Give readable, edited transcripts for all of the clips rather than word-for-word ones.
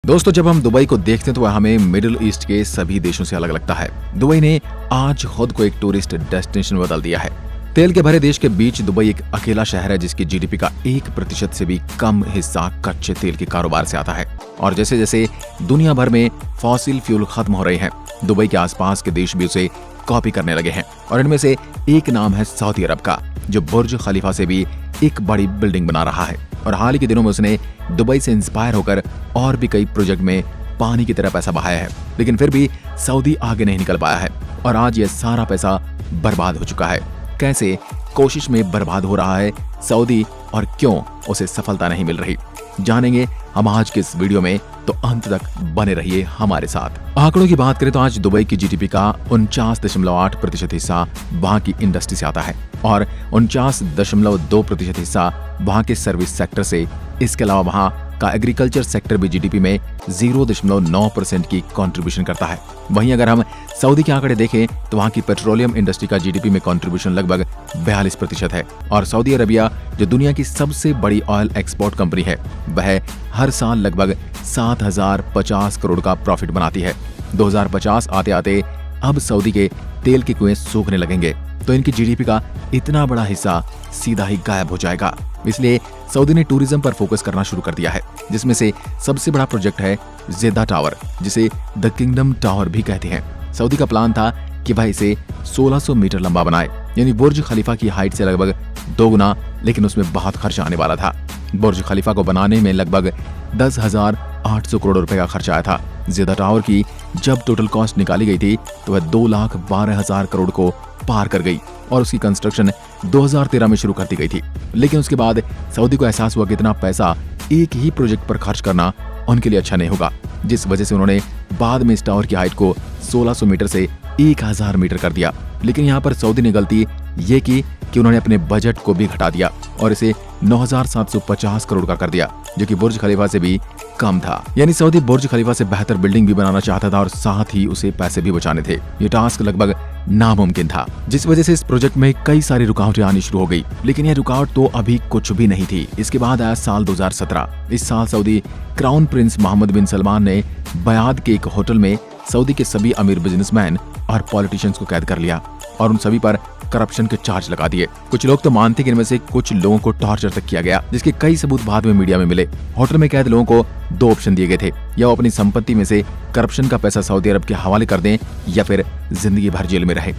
दोस्तों, जब हम दुबई को देखते हैं तो वह हमें मिडिल ईस्ट के सभी देशों से अलग लगता है। दुबई ने आज खुद को एक टूरिस्ट डेस्टिनेशन बदल दिया है। तेल के भरे देश के बीच दुबई एक अकेला शहर है जिसकी जीडीपी का 1% से भी कम हिस्सा कच्चे तेल के कारोबार से आता है। और जैसे जैसे दुनिया भर में फॉसिल फ्यूल खत्म हो रहे हैं, दुबई के आसपास के देश भी उसे कॉपी करने लगे हैं। और इनमें से एक नाम है सऊदी अरब का, जो बुर्ज खलीफा से भी एक बड़ी बिल्डिंग बना रहा है। और हाल ही के दिनों में उसने दुबई से इंस्पायर होकर और भी कई प्रोजेक्ट में पानी की तरह पैसा बहाया है, लेकिन फिर भी सऊदी आगे नहीं निकल पाया है। और आज यह सारा पैसा बर्बाद हो चुका है। कैसे कोशिश में बर्बाद हो रहा है सऊदी और क्यों उसे सफलता नहीं मिल रही, जानेंगे हम आज के इस वीडियो में, तो अंत तक बने रहिए हमारे साथ। आंकड़ों की बात करें तो आज दुबई की जीडीपी का 49.8% हिस्सा वहां की इंडस्ट्री से आता है और 49.2% हिस्सा वहां के सर्विस सेक्टर से। इसके अलावा वहां का एग्रीकल्चर सेक्टर भी जीडीपी में 0.9% की कंट्रीब्यूशन करता है। वहीं अगर हम सऊदी के आंकड़े देखें तो वहां की पेट्रोलियम इंडस्ट्री का जीडीपी में कंट्रीब्यूशन लगभग 42% है। और सऊदी अरबिया, जो दुनिया की सबसे बड़ी ऑयल एक्सपोर्ट कंपनी है, वह हर साल लगभग 7,050 करोड़ का प्रॉफिट बनाती है। 2050 आते आते अब सऊदी के तेल के कुएं सूखने लगेंगे तो इनकी जीडीपी का इतना बड़ा हिस्सा सीधा ही गायब हो जाएगा। इसलिए सऊदी ने टूरिज्म पर फोकस करना शुरू कर दिया है, जिसमें से सबसे बड़ा प्रोजेक्ट है जेदा टावर, जिसे द किंगडम टावर भी कहते हैं। सऊदी का प्लान था कि वह इसे 1600 मीटर लंबा बनाए, यानी बुर्ज खलीफा की हाइट से लगभग 2 गुना, लेकिन उसमें बहुत खर्च आने वाला था। बुर्ज खलीफा को बनाने में लगभग 10,800 करोड़ रुपए का खर्च आया था। जेदा टावर की जब टोटल कॉस्ट निकाली गई थी तो वह 2,12,000 करोड़ को पार कर गई और उसकी कंस्ट्रक्शन 2013 में शुरू कर दी गई थी। लेकिन उसके बाद सऊदी को एहसास हुआ कि इतना पैसा एक ही प्रोजेक्ट पर खर्च करना उनके लिए अच्छा नहीं होगा, जिस वजह से उन्होंने बाद में इस टावर की हाइट को 1600 मीटर से 1000 मीटर कर दिया। लेकिन यहाँ पर सऊदी ने गलती ये की कि उन्होंने अपने बजट को भी घटा दिया और इसे 9,750 करोड़ का कर दिया, जो कि बुर्ज खलीफा से भी कम था। यानी सऊदी बुर्ज खलीफा से बेहतर बिल्डिंग भी बनाना चाहता था और साथ ही उसे पैसे भी बचाने थे। ये टास्क लगभग नामुमकिन था, जिस वजह से इस प्रोजेक्ट में कई सारी रुकावटें आनी शुरू हो गई। लेकिन यह रुकावट तो अभी कुछ भी नहीं थी। इसके बाद आया साल 2017। इस साल सऊदी क्राउन प्रिंस मोहम्मद बिन सलमान ने बयाद के एक होटल में सऊदी के सभी अमीर बिजनेसमैन और पॉलिटिशियंस को कैद कर लिया और उन सभी पर करप्शन के चार्ज लगा दिए। कुछ लोग तो मानते कि इनमें से कुछ लोगों को टॉर्चर तक किया गया, जिसके कई सबूत बाद में मीडिया में मिले। होटल में कैद लोगों को 2 ऑप्शन दिए गए थे, या वो अपनी संपत्ति में से करप्शन का पैसा सऊदी अरब के हवाले कर दें या फिर जिंदगी भर जेल में रहे।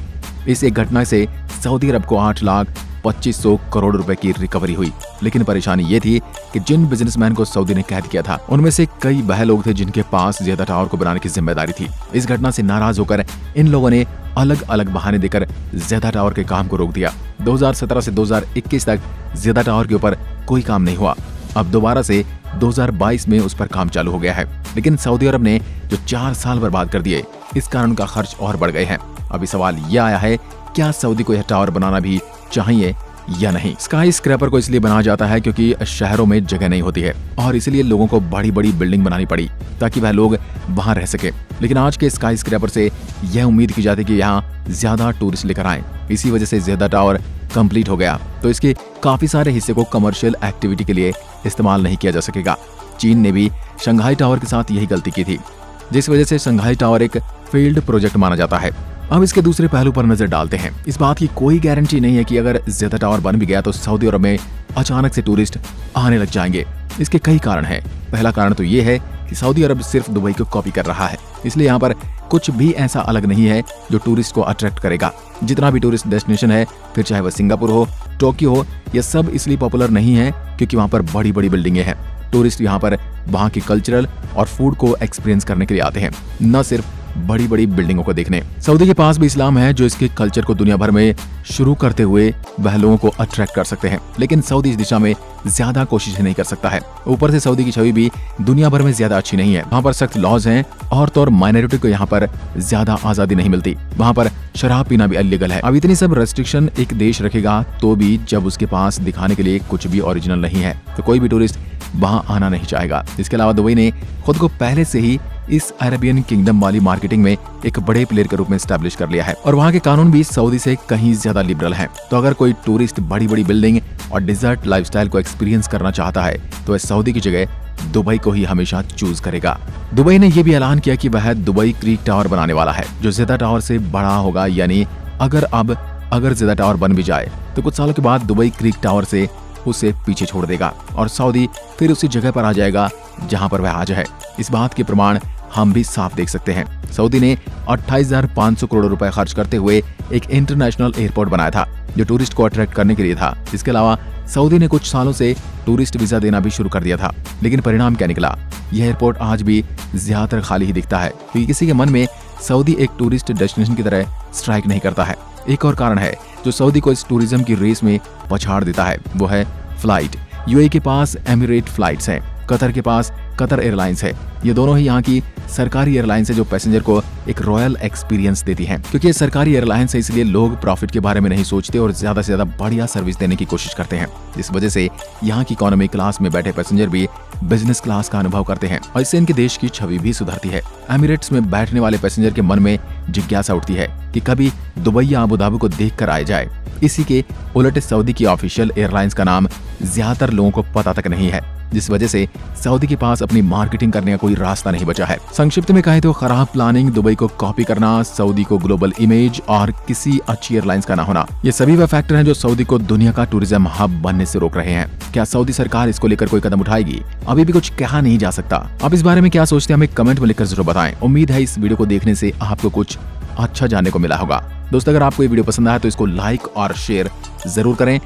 इस एक घटना से सऊदी अरब को 8,25,000 करोड़ रुपए की रिकवरी हुई। लेकिन परेशानी ये थी कि जिन बिजनेसमैन को सऊदी ने कैद किया था, उनमें से कई वह लोग थे जिनके पास जेदा टावर को बनाने की जिम्मेदारी थी। इस घटना से नाराज होकर इन लोगों ने अलग अलग बहाने देकर जेदा टावर के काम को रोक दिया। 2017 से 2021 तक जेदा टावर के ऊपर कोई काम नहीं हुआ। अब दोबारा से 2022 में उस पर काम चालू हो गया है। लेकिन सऊदी अरब ने जो 4 साल बर्बाद कर दिए, इस कारण उनका खर्च और बढ़ गए हैं। अभी सवाल यह आया है, क्या सऊदी को यह टावर बनाना भी चाहिए या नहीं। स्काई स्क्रैपर को इसलिए बनाया जाता है क्योंकि शहरों में जगह नहीं होती है और इसलिए लोगों को बड़ी बड़ी बिल्डिंग बनानी पड़ी ताकि वह लोग वहां रह सके। लेकिन आज के स्काई स्क्रैपर से यह उम्मीद की जाती है कि यहाँ ज्यादा टूरिस्ट लेकर आए। इसी वजह से जेदा टावर कंप्लीट हो गया तो इसके काफी सारे हिस्से को कमर्शियल एक्टिविटी के लिए इस्तेमाल नहीं किया जा सकेगा। चीन ने भी शंघाई टावर के साथ यही गलती की थी, जिस वजह से शंघाई टावर एक फेल्ड प्रोजेक्ट माना जाता है। अब इसके दूसरे पहलू पर नजर डालते हैं। इस बात की कोई गारंटी नहीं है कि अगर जेदा टावर बन भी गया तो सऊदी अरब में अचानक से टूरिस्ट आने लग जाएंगे। इसके कई कारण हैं। पहला कारण तो ये है कि सऊदी अरब सिर्फ दुबई को कॉपी कर रहा है, इसलिए यहाँ पर कुछ भी ऐसा अलग नहीं है जो टूरिस्ट को अट्रैक्ट करेगा। जितना भी टूरिस्ट डेस्टिनेशन है, फिर चाहे वह सिंगापुर हो, टोक्यो हो, ये सब इसलिए पॉपुलर नहीं है क्योंकि वहाँ पर बड़ी बड़ी बिल्डिंगें हैं। टूरिस्ट यहाँ पर वहाँ की कल्चरल और फूड को एक्सपीरियंस करने के लिए आते हैं, न सिर्फ बड़ी बड़ी बिल्डिंगों को देखने। सऊदी के पास भी इस्लाम है जो इसके कल्चर को दुनिया भर में शुरू करते हुए वह लोगों को अट्रैक्ट कर सकते हैं। लेकिन सऊदी इस दिशा में ज्यादा कोशिश नहीं कर सकता है। ऊपर से सऊदी की छवि भी दुनिया भर में ज्यादा अच्छी नहीं है। वहाँ पर सख्त लॉज हैं और तो और माइनॉरिटी को यहाँ पर ज्यादा आजादी नहीं मिलती। वहाँ पर शराब पीना भी इलीगल है। अब इतनी सब रेस्ट्रिक्शन एक देश रखेगा तो भी जब उसके पास दिखाने के लिए कुछ भी ओरिजिनल नहीं है तो कोई भी टूरिस्ट वहाँ आना नहीं चाहेगा। इसके अलावा दुबई ने खुद को पहले से ही इस अरेबियन किंगडम वाली मार्केटिंग में एक बड़े प्लेयर के रूप में एस्टैब्लिश कर लिया है और वहाँ के कानून भी सऊदी से कहीं ज्यादा लिबरल हैं। तो अगर कोई टूरिस्ट बड़ी बड़ी बिल्डिंग और डिजर्ट लाइफस्टाइल को एक्सपीरियंस करना चाहता है तो वह सऊदी की जगह दुबई को ही हमेशा चूज करेगा। दुबई ने यह भी ऐलान किया कि वह दुबई क्रीक टावर बनाने वाला है, जो ज़ेडा टावर से बड़ा होगा। यानी अगर ज़ेडा टावर बन भी जाए तो कुछ सालों के बाद दुबई क्रीक टावर से उसे पीछे छोड़ देगा और सऊदी फिर उसी जगह पर आ जाएगा जहां पर वह आज है। इस बात के प्रमाण हम भी साफ देख सकते हैं। सऊदी ने 28,500 करोड़ रुपए खर्च करते हुए एक इंटरनेशनल एयरपोर्ट बनाया था, जो टूरिस्ट को अट्रैक्ट करने के लिए था। इसके अलावा सऊदी ने कुछ सालों से टूरिस्ट वीजा देना भी शुरू कर दिया था, लेकिन परिणाम क्या निकला? यह एयरपोर्ट आज भी ज्यादातर खाली ही दिखता है, क्योंकि किसी के मन में सऊदी एक टूरिस्ट डेस्टिनेशन की तरह स्ट्राइक नहीं करता है। एक और कारण है जो सऊदी को इस टूरिज्म की रेस में पछाड़ देता है, वो है फ्लाइट। यूएई के पास एमिरेट फ्लाइट्स हैं, कतर के पास कतर एयरलाइंस है। ये दोनों ही यहाँ की सरकारी एयरलाइंस है, जो पैसेंजर को एक रॉयल एक्सपीरियंस देती हैं। क्योंकि ये सरकारी एयरलाइंस है, इसलिए लोग प्रॉफिट के बारे में नहीं सोचते और ज्यादा से ज्यादा बढ़िया सर्विस देने की कोशिश करते हैं। इस वजह से यहाँ की इकोनॉमी क्लास में बैठे पैसेंजर भी बिजनेस क्लास का अनुभव करते हैं और इससे इनके देश की छवि भी सुधरती है। एमिरेट्स में बैठने वाले पैसेंजर के मन में जिज्ञासा उठती है कि कभी दुबई या अबू धाबी को देख कर आया जाए। इसी के उलट सऊदी की ऑफिशियल एयरलाइंस का नाम ज्यादातर लोगों को पता तक नहीं है, जिस वजह से सऊदी के पास अपनी मार्केटिंग करने का कोई रास्ता नहीं बचा है। संक्षिप्त में कहें तो खराब प्लानिंग, दुबई को कॉपी करना, सऊदी को ग्लोबल इमेज और किसी अच्छी एयरलाइंस का ना होना, ये सभी वह फैक्टर हैं जो सऊदी को दुनिया का टूरिज्म हब बनने से रोक रहे हैं। क्या सऊदी सरकार इसको लेकर कोई कदम उठाएगी? अभी भी कुछ कहा नहीं जा सकता। आप इस बारे में क्या सोचते हैं, हमें कमेंट में लिखकर जरूर बताएं। उम्मीद है इस वीडियो को देखने से आपको कुछ अच्छा जानने को मिला होगा। दोस्तों, अगर आपको ये वीडियो पसंद आया तो इसको लाइक और शेयर जरूर करें।